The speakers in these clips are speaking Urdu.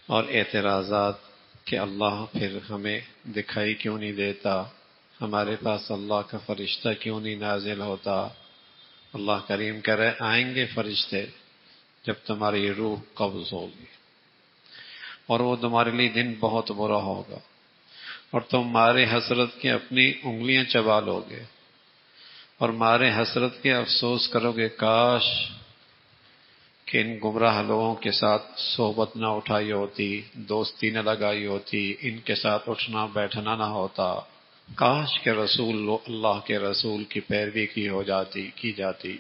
اور اعتراضات کہ اللہ پھر ہمیں دکھائی کیوں نہیں دیتا، ہمارے پاس اللہ کا فرشتہ کیوں نہیں نازل ہوتا۔ اللہ کریم کہہ رہے آئیں گے فرشتے جب تمہاری روح قبض ہوگی، اور وہ تمہارے لیے دن بہت برا ہوگا، اور تم مارے حسرت کے اپنی انگلیاں چبا لو گے، اور مارے حسرت کے افسوس کرو گے کاش کہ ان گمراہ لوگوں کے ساتھ صحبت نہ اٹھائی ہوتی، دوستی نہ لگائی ہوتی، ان کے ساتھ اٹھنا بیٹھنا نہ ہوتا، کاش کہ اللہ کے رسول کی پیروی کی جاتی۔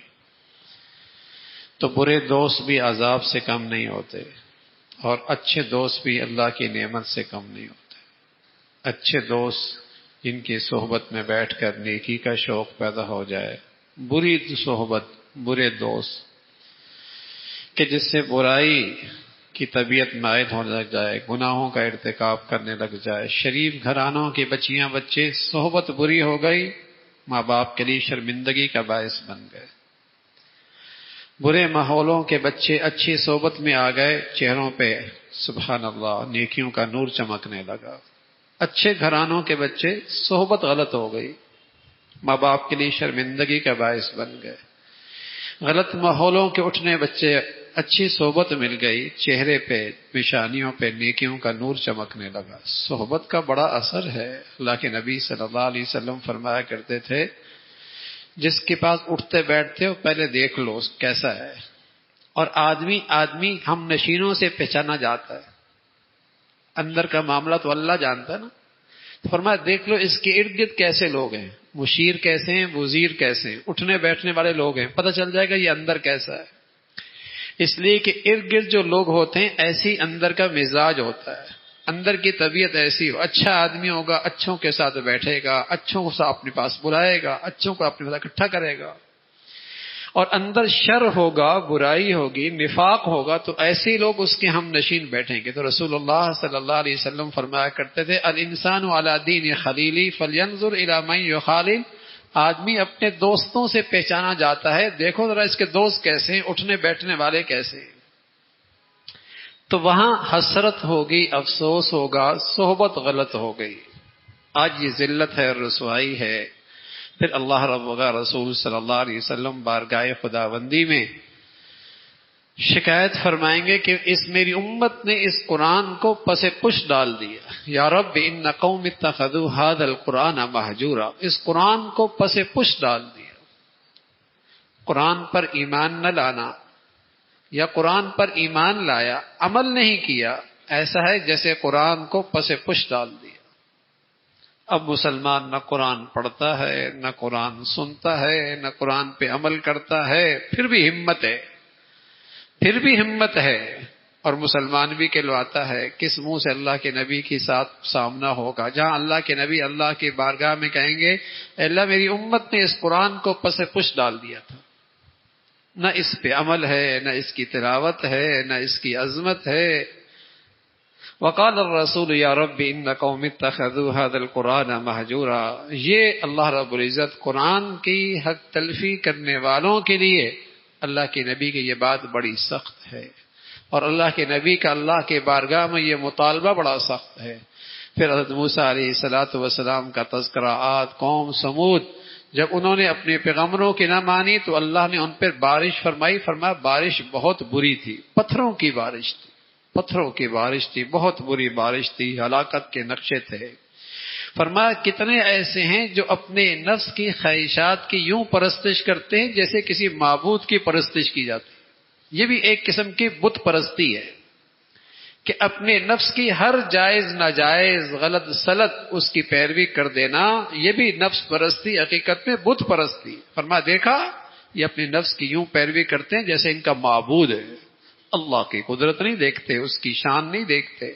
تو برے دوست بھی عذاب سے کم نہیں ہوتے، اور اچھے دوست بھی اللہ کی نعمت سے کم نہیں ہوتے۔ اچھے دوست جن کی صحبت میں بیٹھ کر نیکی کا شوق پیدا ہو جائے، بری صحبت، برے دوست کہ جس سے برائی کی طبیعت مائل ہونے لگ جائے، گناہوں کا ارتکاب کرنے لگ جائے۔ شریف گھرانوں کے بچیاں بچے صحبت بری ہو گئی، ماں باپ کے لیے شرمندگی کا باعث بن گئے۔ برے ماحولوں کے بچے اچھی صحبت میں آ گئے، چہروں پہ سبحان اللہ نیکیوں کا نور چمکنے لگا۔ اچھے گھرانوں کے بچے صحبت غلط ہو گئی، ماں باپ کے لیے شرمندگی کا باعث بن گئے۔ غلط ماحولوں کے اٹھنے بچے اچھی صحبت مل گئی، چہرے پہ پیشانیوں پہ نیکیوں کا نور چمکنے لگا۔ صحبت کا بڑا اثر ہے۔ اللہ کے نبی صلی اللہ علیہ وسلم فرمایا کرتے تھے جس کے پاس اٹھتے بیٹھتے ہو پہلے دیکھ لو کیسا ہے۔ اور آدمی ہم نشینوں سے پہچانا جاتا ہے، اندر کا معاملہ تو اللہ جانتا ہے نا۔ فرمایا دیکھ لو اس کے ارد گرد کیسے لوگ ہیں، مشیر کیسے ہیں، وزیر کیسے ہیں، اٹھنے بیٹھنے والے لوگ ہیں، پتہ چل جائے گا یہ اندر کیسا ہے۔ اس لیے کہ ارد گرد جو لوگ ہوتے ہیں ایسی اندر کا مزاج ہوتا ہے، اندر کی طبیعت ایسی ہو۔ اچھا آدمی ہوگا اچھوں کے ساتھ بیٹھے گا، اچھوں کو اپنے پاس بلائے گا، اچھوں کو اپنے پاس اکٹھا کرے گا۔ اور اندر شر ہوگا، برائی ہوگی، نفاق ہوگا تو ایسے لوگ اس کے ہم نشین بیٹھیں گے۔ تو رسول اللہ صلی اللہ علیہ وسلم فرمایا کرتے تھے الانسان علی دین خلیلی فلینظر الی من یخالل۔ آدمی اپنے دوستوں سے پہچانا جاتا ہے، دیکھو ذرا اس کے دوست کیسے ہیں، اٹھنے بیٹھنے والے کیسے ہیں۔ تو وہاں حسرت ہوگی، افسوس ہوگا، صحبت غلط ہو گئی۔ آج یہ ذلت ہے، رسوائی ہے۔ پھر اللہ رب و رسول صلی اللہ علیہ وسلم بارگاہ خداوندی میں شکایت فرمائیں گے کہ اس میری امت نے اس قرآن کو پس پش ڈال دیا۔ یا رب ان قوم اتخذوا هذا القرآن مہجورا، اس قرآن کو پس پش ڈال دیا۔ قرآن پر ایمان نہ لانا یا قرآن پر ایمان لایا عمل نہیں کیا، ایسا ہے جیسے قرآن کو پس پش ڈال دیا۔ اب مسلمان نہ قرآن پڑھتا ہے، نہ قرآن سنتا ہے، نہ قرآن پہ عمل کرتا ہے، پھر بھی ہمت ہے اور مسلمان بھی کہلواتا ہے۔ کس منہ سے اللہ کے نبی کے ساتھ سامنا ہوگا جہاں اللہ کے نبی اللہ کی بارگاہ میں کہیں گے اے اللہ میری امت نے اس قرآن کو پس پش ڈال دیا تھا، نہ اس پہ عمل ہے، نہ اس کی تلاوت ہے، نہ اس کی عظمت ہے۔ وقال الرسول یا رب ان قوم اتخذوا هذا القرآن مہجورا۔ یہ اللہ رب العزت قرآن کی حق تلفی کرنے والوں کے لیے اللہ کے نبی کی یہ بات بڑی سخت ہے، اور اللہ کے نبی کا اللہ کے بارگاہ میں یہ مطالبہ بڑا سخت ہے۔ پھر حضرت موسیٰ علیہ الصلوۃ والسلام کا تذکرہ عاد قوم سمود، جب انہوں نے اپنے پیغمبروں کی نہ مانی تو اللہ نے ان پر بارش فرمائی، فرمایا بارش بہت بری تھی، پتھروں کی بارش تھی، بہت بری بارش تھی، ہلاکت کے نقشے تھے۔ فرمایا کتنے ایسے ہیں جو اپنے نفس کی خواہشات کی یوں پرستش کرتے ہیں جیسے کسی معبود کی پرستش کی جاتی ہے۔ یہ بھی ایک قسم کی بت پرستی ہے کہ اپنے نفس کی ہر جائز ناجائز غلط سلط اس کی پیروی کر دینا، یہ بھی نفس پرستی، حقیقت میں بت پرستی۔ فرمایا دیکھا یہ اپنے نفس کی یوں پیروی کرتے ہیں جیسے ان کا معبود ہے، اللہ کی قدرت نہیں دیکھتے، اس کی شان نہیں دیکھتے۔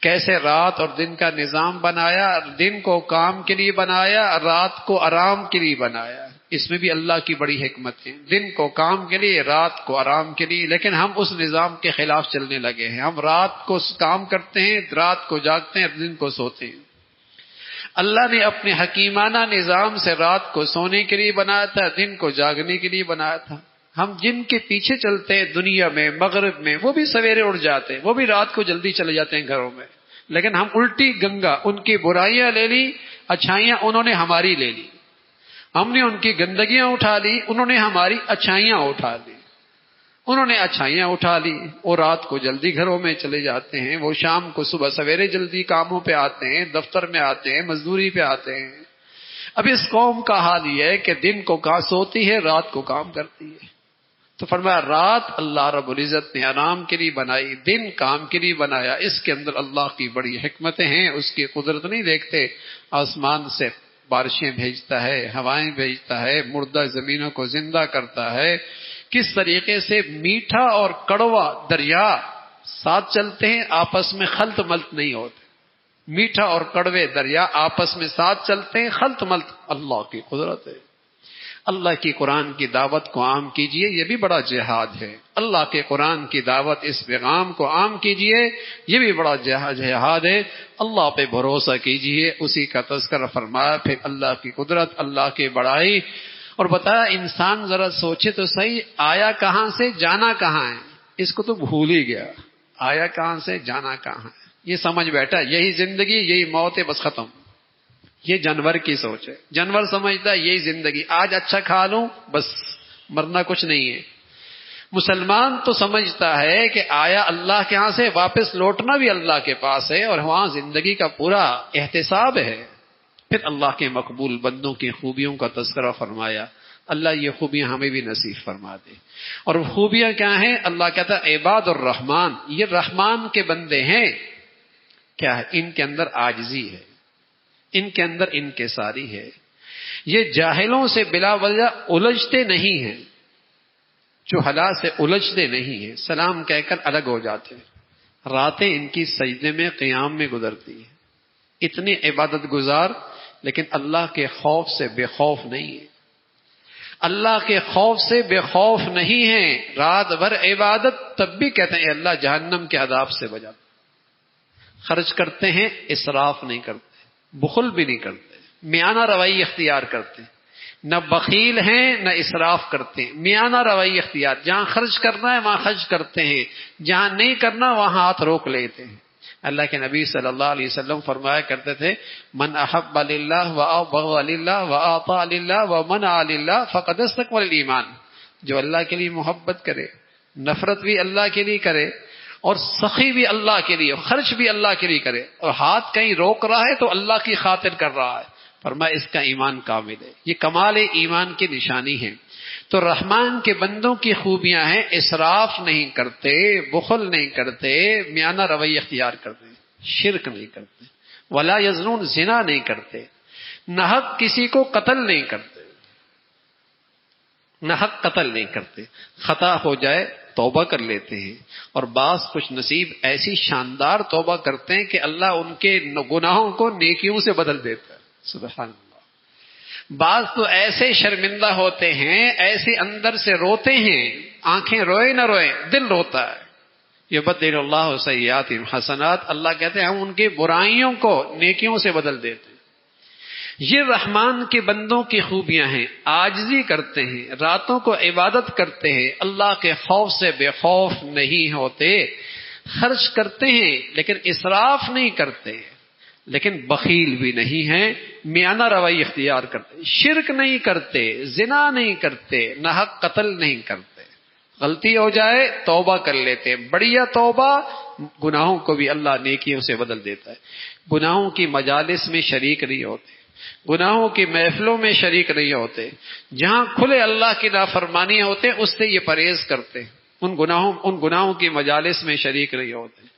کیسے رات اور دن کا نظام بنایا، دن کو کام کے لیے بنایا، رات کو آرام کے لیے بنایا۔ اس میں بھی اللہ کی بڑی حکمت ہے، دن کو کام کے لیے، رات کو آرام کے لیے، لیکن ہم اس نظام کے خلاف چلنے لگے ہیں۔ ہم رات کو کام کرتے ہیں، رات کو جاگتے ہیں، دن کو سوتے ہیں۔ اللہ نے اپنے حکیمانہ نظام سے رات کو سونے کے لیے بنایا تھا، دن کو جاگنے کے لیے بنایا تھا۔ ہم جن کے پیچھے چلتے ہیں دنیا میں مغرب میں، وہ بھی سویرے اٹھ جاتے ہیں، وہ بھی رات کو جلدی چلے جاتے ہیں گھروں میں، لیکن ہم الٹی گنگا، ان کی برائیاں لے لی، اچھائیاں انہوں نے ہماری لے لی، ہم نے ان کی گندگیاں اٹھا لی، انہوں نے ہماری اچھائیاں اٹھا لی، انہوں نے اچھائیاں اٹھا لی، وہ رات کو جلدی گھروں میں چلے جاتے ہیں، وہ شام کو صبح سویرے جلدی کاموں پہ آتے ہیں، دفتر میں آتے ہیں، مزدوری پہ آتے ہیں۔ اب اس قوم کا حال یہ ہے کہ دن کو سوتی ہے، رات کو کام کرتی ہے۔ تو فرمایا رات اللہ رب العزت نے آرام کے لیے بنائی، دن کام کے لیے بنایا، اس کے اندر اللہ کی بڑی حکمتیں ہیں، اس کی قدرت نہیں دیکھتے؟ آسمان سے بارشیں بھیجتا ہے، ہوائیں بھیجتا ہے، مردہ زمینوں کو زندہ کرتا ہے، کس طریقے سے میٹھا اور کڑوا دریا ساتھ چلتے ہیں، آپس میں خلط ملط نہیں ہوتے، میٹھا اور کڑوے دریا آپس میں ساتھ چلتے ہیں، خلط ملط اللہ کی قدرت ہے۔ اللہ کی قرآن کی دعوت کو عام کیجئے، یہ بھی بڑا جہاد ہے۔ اللہ کے قرآن کی دعوت، اس پیغام کو عام کیجئے، یہ بھی بڑا جہاد ہے۔ اللہ پہ بھروسہ کیجئے، اسی کا تذکرہ فرمایا، پھر اللہ کی قدرت، اللہ کی بڑائی، اور بتایا انسان ذرا سوچے تو صحیح، آیا کہاں سے جانا کہاں ہے؟ اس کو تو بھول ہی گیا، آیا کہاں سے جانا کہاں ہے، یہ سمجھ بیٹھا یہی زندگی یہی موت ہے، بس ختم۔ یہ جانور کی سوچ ہے، جانور سمجھتا ہے یہی زندگی، آج اچھا کھا لوں بس، مرنا کچھ نہیں ہے۔ مسلمان تو سمجھتا ہے کہ آیا اللہ کے ہاں سے، واپس لوٹنا بھی اللہ کے پاس ہے، اور وہاں زندگی کا پورا احتساب ہے۔ پھر اللہ کے مقبول بندوں کی خوبیوں کا تذکرہ فرمایا، اللہ یہ خوبیاں ہمیں بھی نصیب فرما دے۔ اور وہ خوبیاں کیا ہیں؟ اللہ کہتا ہے عباد الرحمن، یہ رحمان کے بندے ہیں، کیا ہے؟ ان کے اندر عاجزی ہے، ان کے اندر انکساری ہے، یہ جاہلوں سے بلا وجہ الجھتے نہیں ہیں، جہلا سے الجھتے نہیں ہیں، سلام کہہ کر الگ ہو جاتے ہیں، راتیں ان کی سجدے میں قیام میں گزرتی ہیں، اتنے عبادت گزار، لیکن اللہ کے خوف سے بے خوف نہیں ہے، اللہ کے خوف سے بے خوف نہیں ہیں، رات بھر عبادت، تب بھی کہتے ہیں اللہ جہنم کے عذاب سے بچا۔ خرچ کرتے ہیں، اسراف نہیں کرتے، بخل بھی نہیں کرتے، میانہ روی اختیار کرتے ہیں، نہ بخیل ہیں نہ اسراف کرتے ہیں، میانہ روی اختیار، جہاں خرچ کرنا ہے وہاں خرچ کرتے ہیں، جہاں نہیں کرنا وہاں ہاتھ روک لیتے ہیں۔ اللہ کے نبی صلی اللہ علیہ وسلم فرمایا کرتے تھے، من احب للہ وابغض للہ واعطى للہ ومنع للہ فقد استكمل الایمان، جو اللہ کے لیے محبت کرے، نفرت بھی اللہ کے لیے کرے، اور سخی بھی اللہ کے لیے، خرچ بھی اللہ کے لیے کرے، اور ہاتھ کہیں روک رہا ہے تو اللہ کی خاطر کر رہا ہے، فرمایا اس کا ایمان کامل ہے، یہ کمال ایمان کی نشانی ہے۔ تو رحمان کے بندوں کی خوبیاں ہیں، اسراف نہیں کرتے، بخل نہیں کرتے، میانہ روی اختیار کرتے، شرک نہیں کرتے، ولا یزنون، زنا نہیں کرتے، ناحق کسی کو قتل نہیں کرتے، ناحق قتل نہیں کرتے، خطا ہو جائے توبہ کر لیتے ہیں، اور بعض خوش نصیب ایسی شاندار توبہ کرتے ہیں کہ اللہ ان کے گناہوں کو نیکیوں سے بدل دیتا ہے، سبحان اللہ۔ بعض تو ایسے شرمندہ ہوتے ہیں، ایسے اندر سے روتے ہیں، آنکھیں روئے نہ روئے، دل روتا ہے، یبدل اللہ سیئاتہم حسنات، اللہ کہتے ہیں ہم ان کی برائیوں کو نیکیوں سے بدل دیتے ہیں۔ یہ رحمان کے بندوں کی خوبیاں ہیں، عاجزی کرتے ہیں، راتوں کو عبادت کرتے ہیں، اللہ کے خوف سے بے خوف نہیں ہوتے، خرچ کرتے ہیں لیکن اسراف نہیں کرتے، لیکن بخیل بھی نہیں ہیں، میانہ روی اختیار کرتے، شرک نہیں کرتے، زنا نہیں کرتے، ناحق قتل نہیں کرتے، غلطی ہو جائے توبہ کر لیتے، بڑھیا توبہ، گناہوں کو بھی اللہ نیکیوں سے بدل دیتا ہے، گناہوں کی مجالس میں شریک نہیں ہوتے، گناہوں کی محفلوں میں شریک نہیں ہوتے، جہاں کھلے اللہ کی نافرمانی ہوتے اس سے یہ پرہیز کرتے، ان گناہوں کی مجالس میں شریک نہیں ہوتے،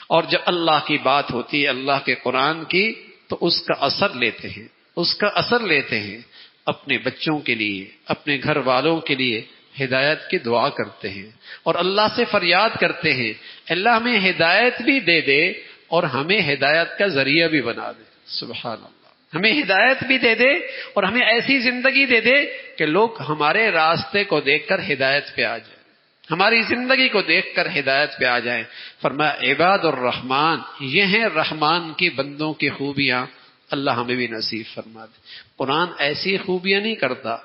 اور جب اللہ کی بات ہوتی ہے، اللہ کے قرآن کی، تو اس کا اثر لیتے ہیں، اس کا اثر لیتے ہیں، اپنے بچوں کے لیے، اپنے گھر والوں کے لیے ہدایت کی دعا کرتے ہیں، اور اللہ سے فریاد کرتے ہیں اللہ ہمیں ہدایت بھی دے دے اور ہمیں ہدایت کا ذریعہ بھی بنا دے، سبحان اللہ، ہمیں ہدایت بھی دے دے اور ہمیں ایسی زندگی دے دے کہ لوگ ہمارے راستے کو دیکھ کر ہدایت پہ آ جائیں، ہماری زندگی کو دیکھ کر ہدایت پہ آ جائیں۔ فرمایا عباد الرحمن، یہ ہیں رحمان کی بندوں کی خوبیاں، اللہ ہمیں بھی نصیب فرما دے۔ قرآن ایسی خوبیاں نہیں کرتا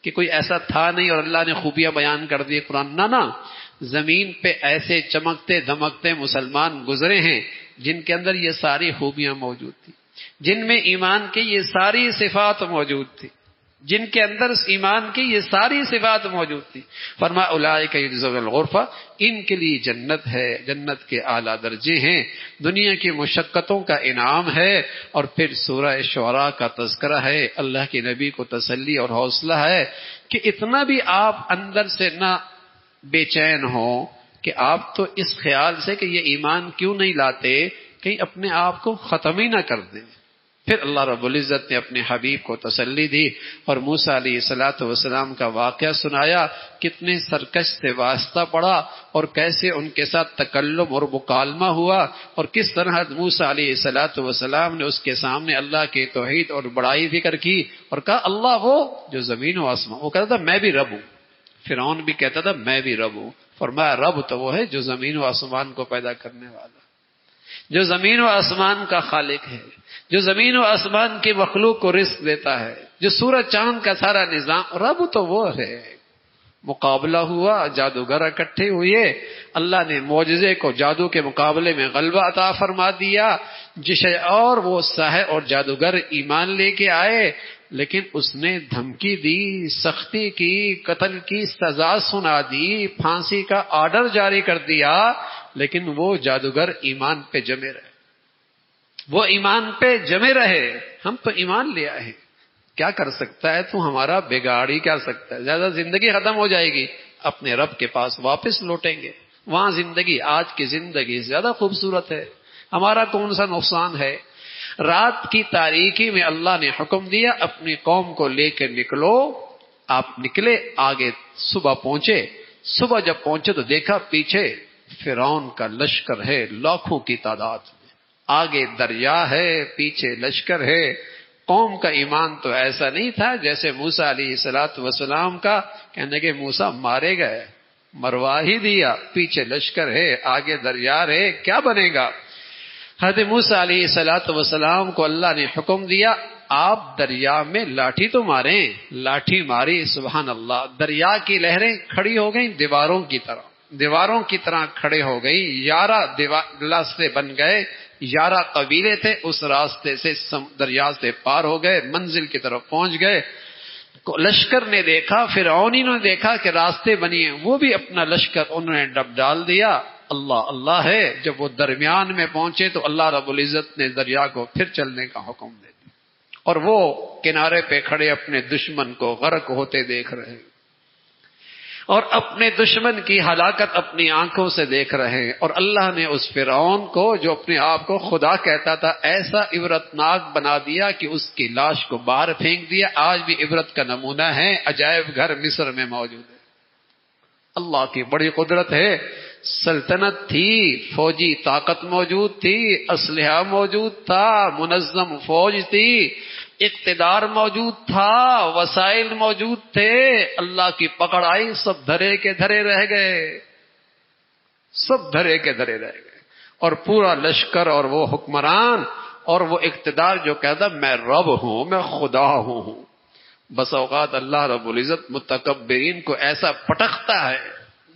کہ کوئی ایسا تھا نہیں اور اللہ نے خوبیاں بیان کر دی قرآن، نہ زمین پہ ایسے چمکتے دمکتے مسلمان گزرے ہیں جن کے اندر یہ ساری خوبیاں موجود تھی، جن میں ایمان کی یہ ساری صفات موجود تھی، جن کے اندر ایمان کی یہ ساری صفات موجود تھی۔ فرمایا اولئک یجزون الغرفہ، ان کے لیے جنت ہے، جنت کے اعلیٰ درجے ہیں، دنیا کی مشقتوں کا انعام ہے۔ اور پھر سورہ شعراء کا تذکرہ ہے، اللہ کے نبی کو تسلی اور حوصلہ ہے کہ اتنا بھی آپ اندر سے نہ بے چین ہو کہ آپ تو اس خیال سے کہ یہ ایمان کیوں نہیں لاتے کہیں اپنے آپ کو ختم ہی نہ کر دیں۔ پھر اللہ رب العزت نے اپنے حبیب کو تسلی دی اور موسیٰ علیہ السلام کا واقعہ سنایا، کتنے سرکش سے واسطہ پڑا اور کیسے ان کے ساتھ تکلم اور مکالمہ ہوا، اور کس طرح موسیٰ علیہ السلام نے اس کے سامنے اللہ کے توحید اور بڑائی ذکر کی اور کہا اللہ وہ جو زمین و آسمان، وہ کہتا تھا میں بھی رب ہوں، فرعون بھی کہتا تھا میں بھی رب ہوں، فرمایا رب تو وہ ہے جو زمین و آسمان کو پیدا کرنے والا، جو زمین و آسمان کا خالق ہے، جو زمین و آسمان کی مخلوق کو رزق دیتا ہے، جو سورج چاند کا سارا نظام، رب تو وہ ہے۔ مقابلہ ہوا، جادوگر اکٹھے ہوئے، اللہ نے معجزے کو جادو کے مقابلے میں غلبہ عطا فرما دیا، جسے اور وہ ساحر اور جادوگر ایمان لے کے آئے، لیکن اس نے دھمکی دی، سختی کی، قتل کی سزا سنا دی، پھانسی کا آرڈر جاری کر دیا، لیکن وہ جادوگر ایمان پہ جمے رہے، وہ ایمان پہ جمے رہے۔ ہم تو ایمان لے آئے ہیں، کیا کر سکتا ہے تو ہمارا بگاڑ ہی کیا سکتا ہے، زیادہ زندگی ختم ہو جائے گی، اپنے رب کے پاس واپس لوٹیں گے، وہاں زندگی آج کی زندگی زیادہ خوبصورت ہے، ہمارا کون سا نقصان ہے۔ رات کی تاریکی میں اللہ نے حکم دیا اپنی قوم کو لے کے نکلو، آپ نکلے، آگے صبح پہنچے، صبح جب پہنچے تو دیکھا پیچھے فرعون کا لشکر ہے لاکھوں کی تعداد میں، آگے دریا ہے، پیچھے لشکر ہے۔ قوم کا ایمان تو ایسا نہیں تھا جیسے موسیٰ علیہ السلام کا، کہنے کہ موسیٰ مارے گئے، مروا ہی دیا، پیچھے لشکر ہے، آگے دریا ہے، کیا بنے گا۔ حضرت موسیٰ علیہ السلام کو اللہ نے حکم دیا آپ دریا میں لاٹھی تو ماریں، لاٹھی ماری، سبحان اللہ، دریا کی لہریں کھڑی ہو گئیں دیواروں کی طرح کھڑے ہو گئی، 11 راستے بن گئے، 11 قبیلے تھے، اس راستے سے دریا سے پار ہو گئے، منزل کی طرف پہنچ گئے۔ لشکر نے دیکھا، فرعونی نے دیکھا کہ راستے بنی ہیں، وہ بھی اپنا لشکر انہوں نے ڈال دیا۔ اللہ ہے، جب وہ درمیان میں پہنچے تو اللہ رب العزت نے دریا کو پھر چلنے کا حکم دے دیا، اور وہ کنارے پہ کھڑے اپنے دشمن کو غرق ہوتے دیکھ رہے ہیں، اور اپنے دشمن کی ہلاکت اپنی آنکھوں سے دیکھ رہے ہیں۔ اور اللہ نے اس فرعون کو جو اپنے آپ کو خدا کہتا تھا ایسا عبرتناک بنا دیا کہ اس کی لاش کو باہر پھینک دیا، آج بھی عبرت کا نمونہ ہے، عجائب گھر مصر میں موجود ہے۔ اللہ کی بڑی قدرت ہے، سلطنت تھی، فوجی طاقت موجود تھی، اسلحہ موجود تھا، منظم فوج تھی، اقتدار موجود تھا، وسائل موجود تھے، اللہ کی پکڑ آئی، سب دھرے کے دھرے رہ گئے، سب دھرے کے دھرے رہ گئے، اور پورا لشکر اور وہ حکمران اور وہ اقتدار جو کہتا میں رب ہوں، میں خدا ہوں۔ بس اوقات اللہ رب العزت متکبرین کو ایسا پٹکتا ہے،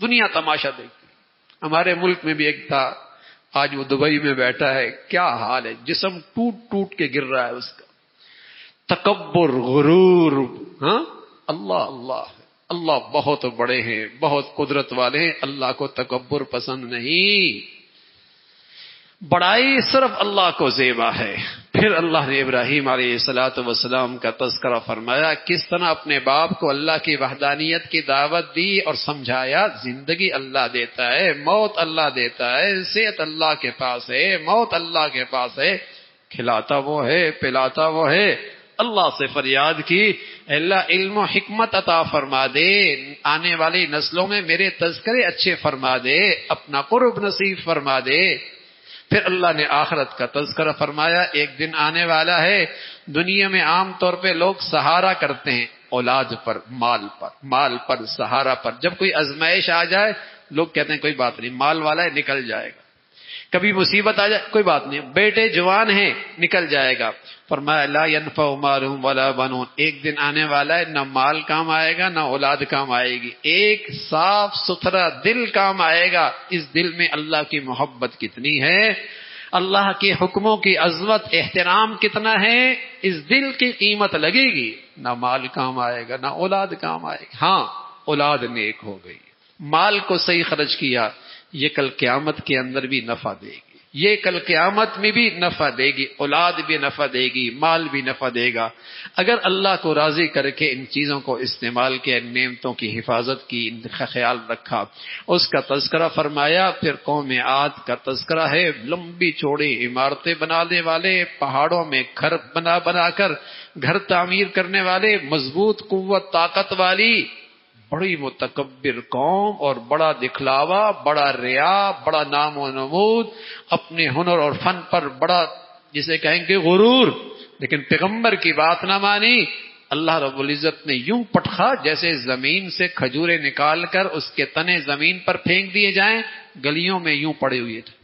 دنیا تماشا دیکھتی۔ ہمارے ملک میں بھی ایک تھا، آج وہ دبئی میں بیٹھا ہے، کیا حال ہے، جسم ٹوٹ ٹوٹ کے گر رہا ہے اس کا، تکبر، غرور، ہاں، اللہ بہت بڑے ہیں، بہت قدرت والے ہیں، اللہ کو تکبر پسند نہیں، بڑائی صرف اللہ کو زیبا ہے۔ پھر اللہ نے ابراہیم علیہ السلام کا تذکرہ فرمایا، کس طرح اپنے باپ کو اللہ کی وحدانیت کی دعوت دی اور سمجھایا زندگی اللہ دیتا ہے، موت اللہ دیتا ہے، صحت اللہ کے پاس ہے، موت اللہ کے پاس ہے، کھلاتا وہ ہے، پلاتا وہ ہے۔ اللہ سے فریاد کی، اللہ علم و حکمت عطا فرما دے، آنے والی نسلوں میں میرے تذکرے اچھے فرما دے، اپنا قرب نصیب فرما دے۔ پھر اللہ نے آخرت کا تذکرہ فرمایا، ایک دن آنے والا ہے، دنیا میں عام طور پہ لوگ سہارا کرتے ہیں اولاد پر، مال پر، سہارا پر، جب کوئی آزمائش آ جائے لوگ کہتے ہیں کوئی بات نہیں، مال والا ہے نکل جائے گا، کبھی مصیبت آ جائے کوئی بات نہیں، بیٹے جوان ہیں نکل جائے گا۔ فرمایا لا ينفع مال ولا بنون، ایک دن آنے والا ہے نہ مال کام آئے گا نہ اولاد کام آئے گی، ایک صاف ستھرا دل کام آئے گا۔ اس دل میں اللہ کی محبت کتنی ہے، اللہ کے حکموں کی عظمت احترام کتنا ہے، اس دل کی قیمت لگے گی، نہ مال کام آئے گا نہ اولاد کام آئے گی۔ ہاں اولاد نیک ہو گئی، مال کو صحیح خرچ کیا، یہ کل قیامت کے اندر بھی نفع دے گی، یہ کل قیامت میں بھی نفع دے گی، اولاد بھی نفع دے گی، مال بھی نفع دے گا۔ اگر اللہ کو راضی کر کے ان چیزوں کو استعمال کیا، ان نعمتوں کی حفاظت کی، ان کا خیال رکھا، اس کا تذکرہ فرمایا۔ پھر قوم عاد کا تذکرہ ہے، لمبی چوڑی عمارتیں بنانے والے، پہاڑوں میں گھر بنا بنا کر گھر تعمیر کرنے والے، مضبوط قوت طاقت والی، بڑی متکبر قوم، اور بڑا دکھلاوا، بڑا ریا، بڑا نام و نمود، اپنے ہنر اور فن پر بڑا جسے کہیں گے غرور، لیکن پیغمبر کی بات نہ مانی۔ اللہ رب العزت نے یوں پٹخا جیسے زمین سے کھجورے نکال کر اس کے تنے زمین پر پھینک دیے جائیں، گلیوں میں یوں پڑے ہوئے تھے،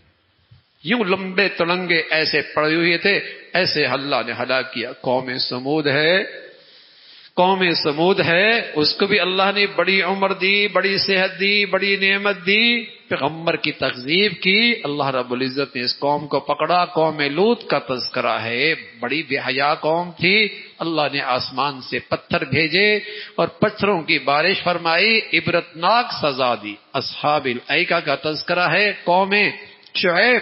یوں لمبے تڑنگے ایسے پڑے ہوئے تھے، ایسے اللہ نے ہلاک کیا۔ قوم سمود ہے، قوم سمود ہے، اس کو بھی اللہ نے بڑی عمر دی، بڑی صحت دی، بڑی نعمت دی، پیغمبر کی تکذیب کی، اللہ رب العزت نے اس قوم کو پکڑا۔ قوم لوط کا تذکرہ ہے، بڑی بے حیا قوم تھی، اللہ نے آسمان سے پتھر بھیجے اور پتھروں کی بارش فرمائی، عبرتناک سزا دی۔ اصحاب الایکہ کا تذکرہ ہے، قوم شعیب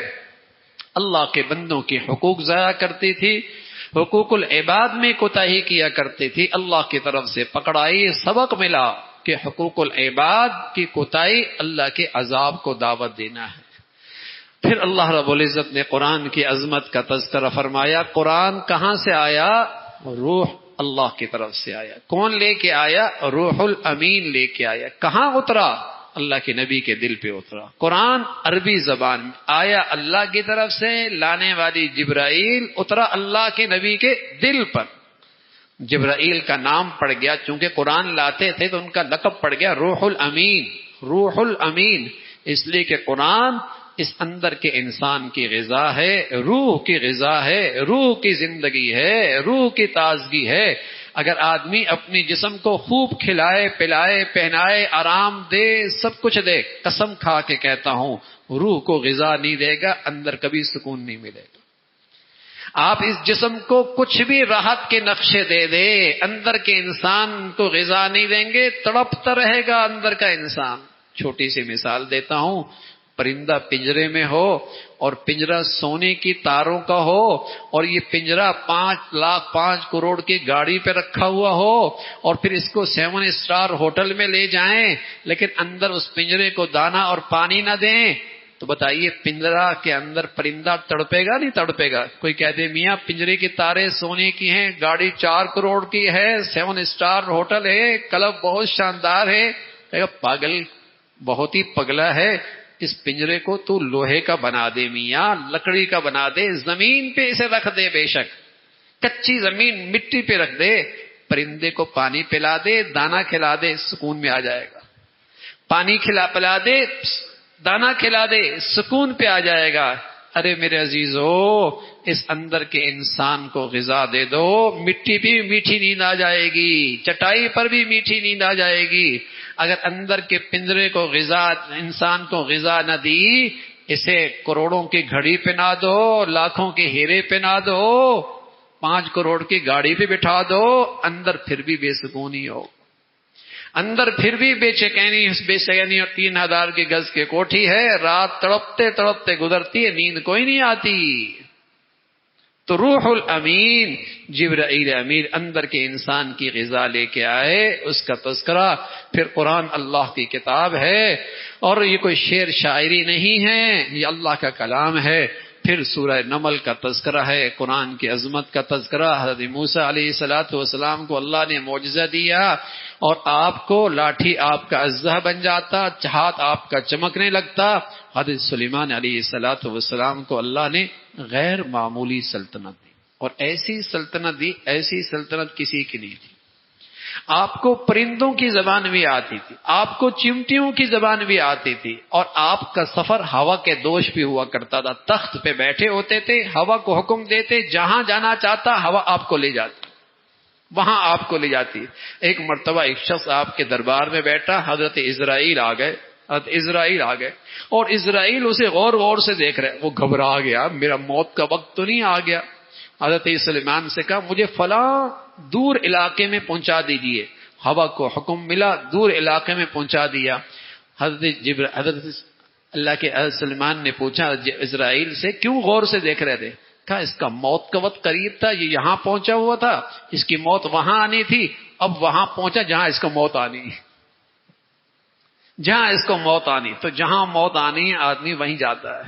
اللہ کے بندوں کے حقوق ضائع کرتی تھی، حقوق العباد میں کوتاہی کیا کرتی تھی، اللہ کی طرف سے پکڑائی، سبق ملا کہ حقوق العباد کی کوتاہی اللہ کے عذاب کو دعوت دینا ہے۔ پھر اللہ رب العزت نے قرآن کی عظمت کا تذکرہ فرمایا۔ قرآن کہاں سے آیا؟ روح اللہ کی طرف سے آیا۔ کون لے کے آیا؟ روح الامین لے کے آیا۔ کہاں اترا؟ اللہ کے نبی کے دل پہ اترا۔ قرآن عربی زبان میں آیا، اللہ کی طرف سے لانے والی جبرائیل اترا اللہ کے نبی کے دل پر۔ جبرائیل کا نام پڑ گیا، چونکہ قرآن لاتے تھے تو ان کا لقب پڑ گیا روح الامین۔ روح الامین اس لیے کہ قرآن اس اندر کے انسان کی غذا ہے، روح کی غذا ہے، روح کی زندگی ہے، روح کی تازگی ہے۔ اگر آدمی اپنی جسم کو خوب کھلائے پلائے پہنائے آرام دے سب کچھ دے، قسم کھا کے کہتا ہوں روح کو غذا نہیں دے گا، اندر کبھی سکون نہیں ملے گا۔ آپ اس جسم کو کچھ بھی راحت کے نقشے دے دے، اندر کے انسان کو غذا نہیں دیں گے، تڑپتا رہے گا اندر کا انسان۔ چھوٹی سی مثال دیتا ہوں، پرندہ پنجرے میں ہو اور پنجرہ سونے کی تاروں کا ہو اور یہ پنجرہ 5,05,00,000 کی گاڑی پہ رکھا ہوا ہو اور پھر اس کو 7 اسٹار ہوٹل میں لے جائیں، لیکن اندر اس پنجرے کو دانا اور پانی نہ دیں، تو بتائیے پنجرہ کے اندر پرندہ تڑپے گا نہیں تڑپے گا؟ کوئی کہتے میاں پنجرے کی تاریں سونے کی ہیں، گاڑی 4 کروڑ کی ہے، 7 اسٹار ہوٹل ہے، کلب بہت شاندار ہے، کہے گا پاگل، بہت ہی پگلا ہے، اس پنجرے کو تو لوہے کا بنا دے میاں، لکڑی کا بنا دے، زمین پہ اسے رکھ دے، بے شک کچی زمین مٹی پہ رکھ دے، پرندے کو پانی پلا دے، دانا کھلا دے، سکون میں آ جائے گا۔ پانی پلا دے، دانا کھلا دے، سکون پہ آ جائے گا۔ ارے میرے عزیزو، اس اندر کے انسان کو غذا دے دو، مٹی پہ بھی میٹھی نیند آ جائے گی، چٹائی پر بھی میٹھی نیند آ جائے گی۔ اگر اندر کے پنجرے کو غذا، انسان کو غذا نہ دی، اسے کروڑوں کی گھڑی پہنا دو، لاکھوں کے ہیرے پہنا دو، 5 کروڑ کی گاڑی پہ بٹھا دو، اندر پھر بھی بے سکونی ہو، اندر پھر بھی بے چینی اور 3,000 کی گز کی کوٹھی ہے، رات تڑپتے تڑپتے گزرتی ہے، نیند کوئی نہیں آتی۔ تو روح الامین جبرائیل امین اندر کے انسان کی غذا لے کے آئے، اس کا تذکرہ۔ پھر قرآن اللہ کی کتاب ہے اور یہ کوئی شعر شاعری نہیں ہے، یہ اللہ کا کلام ہے۔ پھر سورہ نمل کا تذکرہ ہے، قرآن کی عظمت کا تذکرہ۔ حضرت موسیٰ علیہ السلام کو اللہ نے معجزہ دیا اور آپ کو لاٹھی آپ کا اژدہا بن جاتا، ہاتھ آپ کا چمکنے لگتا۔ حضرت سلیمان علیہ السلام کو اللہ نے غیر معمولی سلطنت دی اور ایسی سلطنت دی، ایسی سلطنت کسی کی نہیں تھی۔ آپ کو پرندوں کی زبان بھی آتی تھی، آپ کو چمٹیوں کی زبان بھی آتی تھی، اور آپ کا سفر ہوا کے دوش بھی ہوا کرتا تھا۔ تخت پہ بیٹھے ہوتے تھے، ہوا کو حکم دیتے، جہاں جانا چاہتا ہوا آپ کو لے جاتی، وہاں آپ کو لے جاتی۔ ایک مرتبہ ایک شخص آپ کے دربار میں بیٹھا، حضرت اسرائیل آ گئے، اور اسرائیل اسے غور غور سے دیکھ رہے، وہ گھبرا گیا، میرا موت کا وقت تو نہیں آ گیا۔ حضرت سلیمان سے کہا مجھے فلاں دور علاقے میں پہنچا دیجئے، ہوا کو حکم ملا، دور علاقے میں پہنچا دیا۔ حضرت اللہ کے حضرت سلیمان نے پوچھا اسرائیل سے کیوں غور سے دیکھ رہے تھے؟ کہا اس کا موت کا وقت قریب تھا، یہ یہاں پہنچا ہوا تھا، اس کی موت وہاں آنی تھی، اب وہاں پہنچا جہاں اس کو موت آنی، جہاں اس کو موت آنی، تو جہاں موت آنی ہے آدمی وہیں جاتا ہے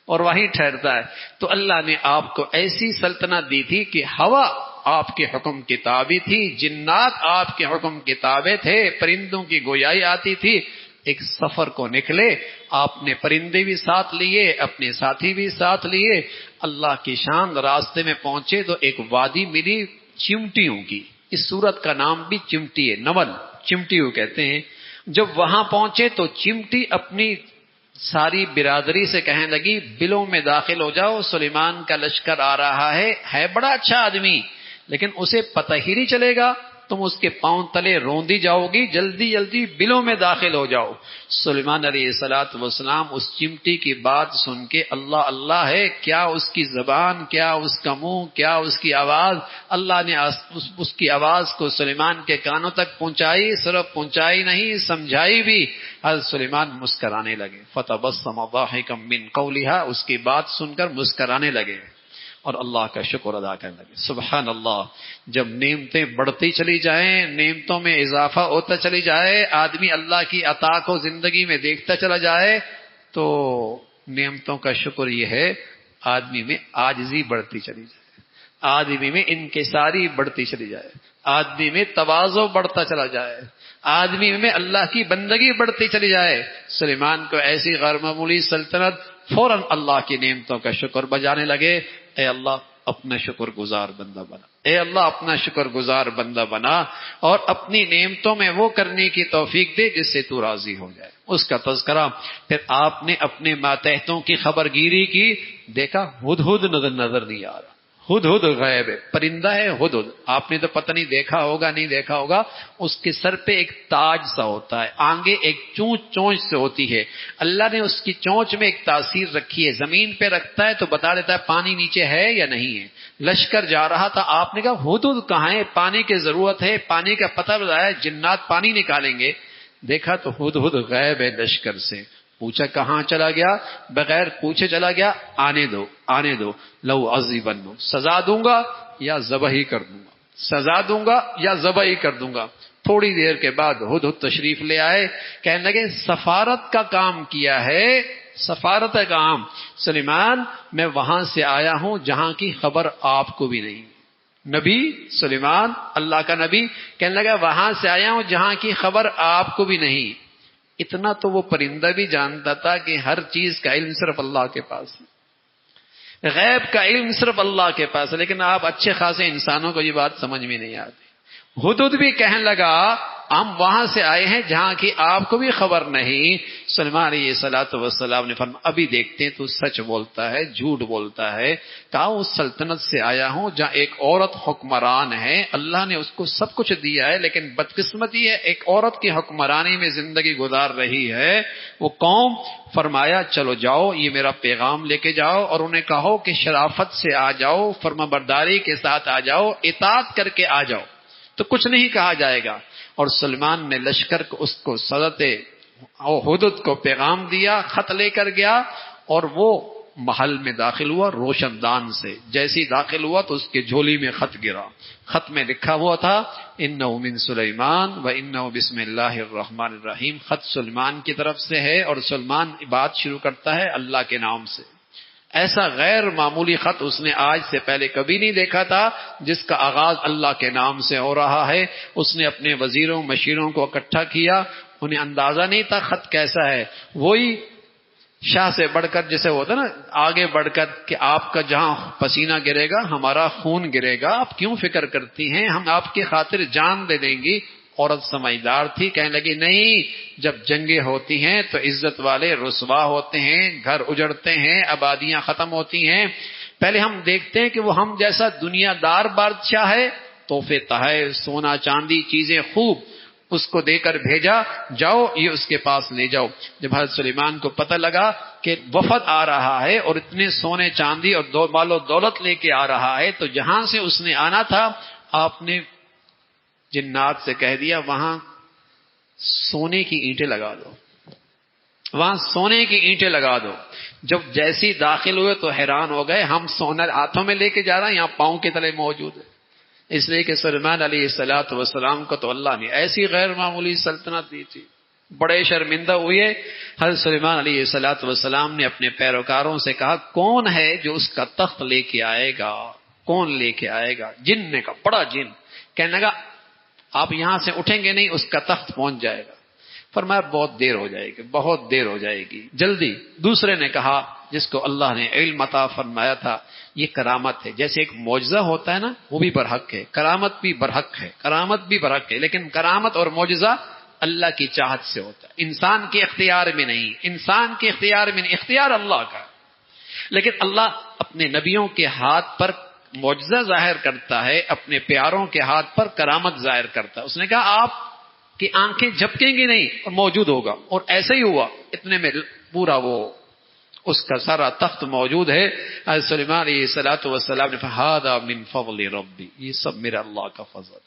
اور وہیں ٹھہرتا ہے۔ تو اللہ نے آپ کو ایسی سلطنت دی تھی کہ ہوا آپ کے حکم کی تابع تھی، جنات آپ کے حکم کے تابع تھے، پرندوں کی گویائی آتی تھی۔ ایک سفر کو نکلے، آپ نے پرندے بھی ساتھ لیے، اپنے ساتھی بھی ساتھ لیے، اللہ کی شان، راستے میں پہنچے تو ایک وادی ملی چمٹیوں کی، اس سورت کا نام بھی چمٹی ہے، نمل چمٹیوں کہتے ہیں۔ جب وہاں پہنچے تو چمٹی اپنی ساری برادری سے کہنے لگی بلوں میں داخل ہو جاؤ، سلیمان کا لشکر آ رہا ہے بڑا اچھا آدمی، لیکن اسے پتہ ہی نہیں چلے گا، تم اس کے پاؤں تلے روندی جاؤ گی، جلدی جلدی بلوں میں داخل ہو جاؤ۔ سلیمان علیہ السلام اس چمٹی کی بات سن کے اللہ اللہ ہے، کیا اس کی زبان، کیا اس کا منہ، کیا اس کی آواز، اللہ نے اس کی آواز کو سلیمان کے کانوں تک پہنچائی، صرف پہنچائی نہیں سمجھائی بھی۔ حضرت سلیمان مسکرانے لگے، فتبسم ضاحکا من قولها، اس کی بات سن کر مسکرانے لگے اور اللہ کا شکر ادا کرنے لگے۔ سبحان اللہ، جب نعمتیں بڑھتی چلی جائیں، نعمتوں میں اضافہ ہوتا چلی جائے، آدمی اللہ کی عطا کو زندگی میں دیکھتا چلا جائے، تو نعمتوں کا شکر یہ ہے آدمی میں عاجزی بڑھتی چلی جائے، آدمی میں انکساری بڑھتی چلی جائے، آدمی میں تواضع بڑھتا چلا جائے، آدمی میں اللہ کی بندگی بڑھتی چلی جائے۔ سلیمان کو ایسی غیر معمولی سلطنت، فوراً اللہ کی نعمتوں کا شکر بجانے لگے، اے اللہ اپنا شکر گزار بندہ بنا، اے اللہ اپنا شکر گزار بندہ بنا، اور اپنی نعمتوں میں وہ کرنے کی توفیق دے جس سے تو راضی ہو جائے، اس کا تذکرہ۔ پھر آپ نے اپنے ماتحتوں کی خبر گیری کی، دیکھا ہدہد نظر نہیں آ رہا، ہدہد غائب ہے، پرندہ ہے ہدہد، آپ نے تو پتہ نہیں دیکھا ہوگا نہیں دیکھا ہوگا، اس کے سر پہ ایک تاج سا ہوتا ہے، آنگیں ایک چونچ سے ہوتی ہے، اللہ نے اس کی چونچ میں ایک تاثیر رکھی ہے، زمین پہ رکھتا ہے تو بتا دیتا ہے پانی نیچے ہے یا نہیں ہے۔ لشکر جا رہا تھا، آپ نے کہا ہدہد کہاں ہے، پانی کی ضرورت ہے، پانی کا پتہ بتایا، جنات پانی نکالیں گے، دیکھا تو ہدہد غائب ہے لشکر سے، پوچھا کہاں چلا گیا، بغیر پوچھے چلا گیا، آنے دو، لو عذیبن، سزا دوں گا یا ذبح ہی کر دوں گا، سزا دوں گا یا ذبح ہی کر دوں گا۔ تھوڑی دیر کے بعد ہدہد تشریف لے آئے، کہنے لگے سفارت کا کام کیا ہے، سفارت کا کام، سلیمان میں وہاں سے آیا ہوں جہاں کی خبر آپ کو بھی نہیں، نبی سلیمان اللہ کا نبی کہنے لگا وہاں سے آیا ہوں جہاں کی خبر آپ کو بھی نہیں۔ اتنا تو وہ پرندہ بھی جانتا تھا کہ ہر چیز کا علم صرف اللہ کے پاس ہے، غیب کا علم صرف اللہ کے پاس ہے، لیکن آپ اچھے خاصے انسانوں کو یہ بات سمجھ میں نہیں آتی۔ ہدہد بھی کہنے لگا ہم وہاں سے آئے ہیں جہاں کی آپ کو بھی خبر نہیں۔ سلیمان علیہ السلام نے فرمایا ابھی دیکھتے ہیں تو سچ بولتا ہے جھوٹ بولتا ہے، کہا اس سلطنت سے آیا ہوں جہاں ایک عورت حکمران ہے، اللہ نے اس کو سب کچھ دیا ہے، لیکن بدقسمتی ہے ایک عورت کی حکمرانی میں زندگی گزار رہی ہے۔ وہ قوم فرمایا چلو جاؤ یہ میرا پیغام لے کے جاؤ، اور انہیں کہو کہ شرافت سے آ جاؤ، فرمانبرداری کے ساتھ آ جاؤ، اطاعت کر کے آ جاؤ تو کچھ نہیں کہا جائے گا۔ اور سلیمان نے لشکر کو اس کو حضرت ہدہد کو پیغام دیا، خط لے کر گیا، اور وہ محل میں داخل ہوا روشن دان سے، جیسی داخل ہوا تو اس کے جھولی میں خط گرا، خط میں لکھا ہوا تھا انہ من سلیمان و انہ بسم اللہ الرحمن الرحیم، خط سلیمان کی طرف سے ہے اور سلیمان بات شروع کرتا ہے اللہ کے نام سے۔ ایسا غیر معمولی خط اس نے آج سے پہلے کبھی نہیں دیکھا تھا جس کا آغاز اللہ کے نام سے ہو رہا ہے۔ اس نے اپنے وزیروں مشیروں کو اکٹھا کیا، انہیں اندازہ نہیں تھا خط کیسا ہے، وہی شاہ سے بڑھ کر جسے ہوتا نا آگے بڑھ کر کہ آپ کا جہاں پسینہ گرے گا ہمارا خون گرے گا، آپ کیوں فکر کرتی ہیں، ہم آپ کی خاطر جان دے دیں گی، عورت سمجھدار تھی، کہنے لگی نہیں، جب جنگیں ہوتی ہیں تو عزت والے رسوا ہوتے ہیں، گھر اجڑتے ہیں، آبادیاں ختم ہوتی ہیں، پہلے ہم دیکھتے ہیں کہ وہ ہم جیسا دنیا دار بادشاہ ہے، تحفے تحائف، سونا چاندی، چیزیں خوب اس کو دے کر بھیجا، جاؤ یہ اس کے پاس لے جاؤ۔ جب حضرت سلیمان کو پتہ لگا کہ وفد آ رہا ہے اور اتنے سونے چاندی اور مال و دولت لے کے آ رہا ہے، تو جہاں سے اس نے آنا تھا آپ نے جنات سے کہہ دیا وہاں سونے کی اینٹیں لگا دو، وہاں سونے کی اینٹیں لگا دو۔ جب جیسی داخل ہوئے تو حیران ہو گئے، ہم سونا ہاتھوں میں لے کے جا رہے ہیں، یہاں پاؤں کے تلے موجود ہے، اس لیے کہ سلیمان علیہ السلام کو تو اللہ نے ایسی غیر معمولی سلطنت دی تھی۔ بڑے شرمندہ ہوئے، حضرت سلیمان علیہ السلام نے اپنے پیروکاروں سے کہا کون ہے جو اس کا تخت لے کے آئے گا، کون لے کے آئے گا؟ جن نے کہا، بڑا جن، کہنے لگا آپ یہاں سے اٹھیں گے نہیں، اس کا تخت پہنچ جائے گا۔ فرمایا بہت دیر ہو جائے گی، بہت دیر ہو جائے گی، جلدی۔ دوسرے نے کہا جس کو اللہ نے علم عطا فرمایا تھا، یہ کرامت ہے، جیسے ایک معجزہ ہوتا ہے نا، وہ بھی برحق ہے، کرامت بھی برحق ہے، کرامت بھی برحق ہے، لیکن کرامت اور معجزہ اللہ کی چاہت سے ہوتا ہے، انسان کے اختیار میں نہیں، انسان کے اختیار میں نہیں، اختیار اللہ کا۔ لیکن اللہ اپنے نبیوں کے ہاتھ پر معجزہ ظاہر کرتا ہے، اپنے پیاروں کے ہاتھ پر کرامت ظاہر کرتا ہے۔ اس نے کہا آپ کی آنکھیں جھپکیں گی نہیں اور موجود ہوگا، اور ایسا ہی ہوا، اتنے میں پورا وہ اس کا سارا تخت موجود ہے۔ حضرت سلیمان علیہ السلام نے فرمایا ھذا من فضل ربی، یہ سب میرا اللہ کا فضل،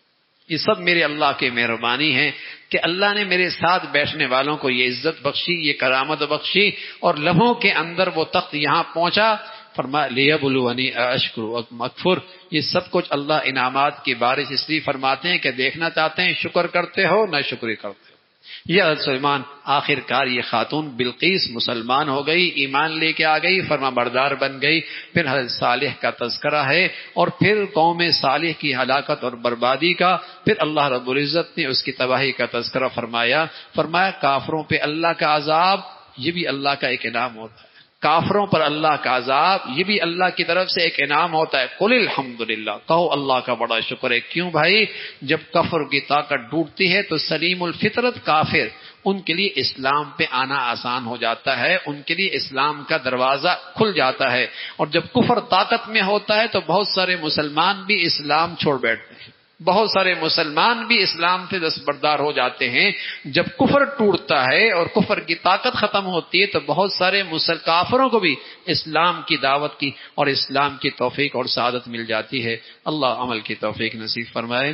یہ سب میرے اللہ کی مہربانی ہے کہ اللہ نے میرے ساتھ بیٹھنے والوں کو یہ عزت بخشی، یہ کرامت بخشی، اور لمحوں کے اندر وہ تخت یہاں پہنچا۔ فرمایا لیبلونی اشکر ام اکفر، یہ سب کچھ اللہ انعامات کی بارش اس لیے فرماتے ہیں کہ دیکھنا چاہتے ہیں شکر کرتے ہو نہ شکری کرتے ہو۔ یہ حضرت سلیمان آخر کار یہ خاتون بلقیس مسلمان ہو گئی، ایمان لے کے آ گئی، فرما بردار بن گئی۔ پھر حضرت صالح کا تذکرہ ہے، اور پھر قوم صالح کی ہلاکت اور بربادی کا، پھر اللہ رب العزت نے اس کی تباہی کا تذکرہ فرمایا کافروں پہ اللہ کا عذاب یہ بھی اللہ کا ایک انعام ہوتا ہے، کافروں پر اللہ کا عذاب یہ بھی اللہ کی طرف سے ایک انعام ہوتا ہے۔ قل الحمدللہ، کہو اللہ کا بڑا شکر ہے۔ کیوں بھائی؟ جب کفر کی طاقت ٹوٹتی ہے تو سلیم الفطرت کافر، ان کے لیے اسلام پہ آنا آسان ہو جاتا ہے، ان کے لیے اسلام کا دروازہ کھل جاتا ہے۔ اور جب کفر طاقت میں ہوتا ہے تو بہت سارے مسلمان بھی اسلام چھوڑ بیٹھتے ہیں، بہت سارے مسلمان بھی اسلام سے دستبردار ہو جاتے ہیں۔ جب کفر ٹوٹتا ہے اور کفر کی طاقت ختم ہوتی ہے تو بہت سارے کافروں کو بھی اسلام کی دعوت کی اور اسلام کی توفیق اور سعادت مل جاتی ہے۔ اللہ عمل کی توفیق نصیب فرمائے۔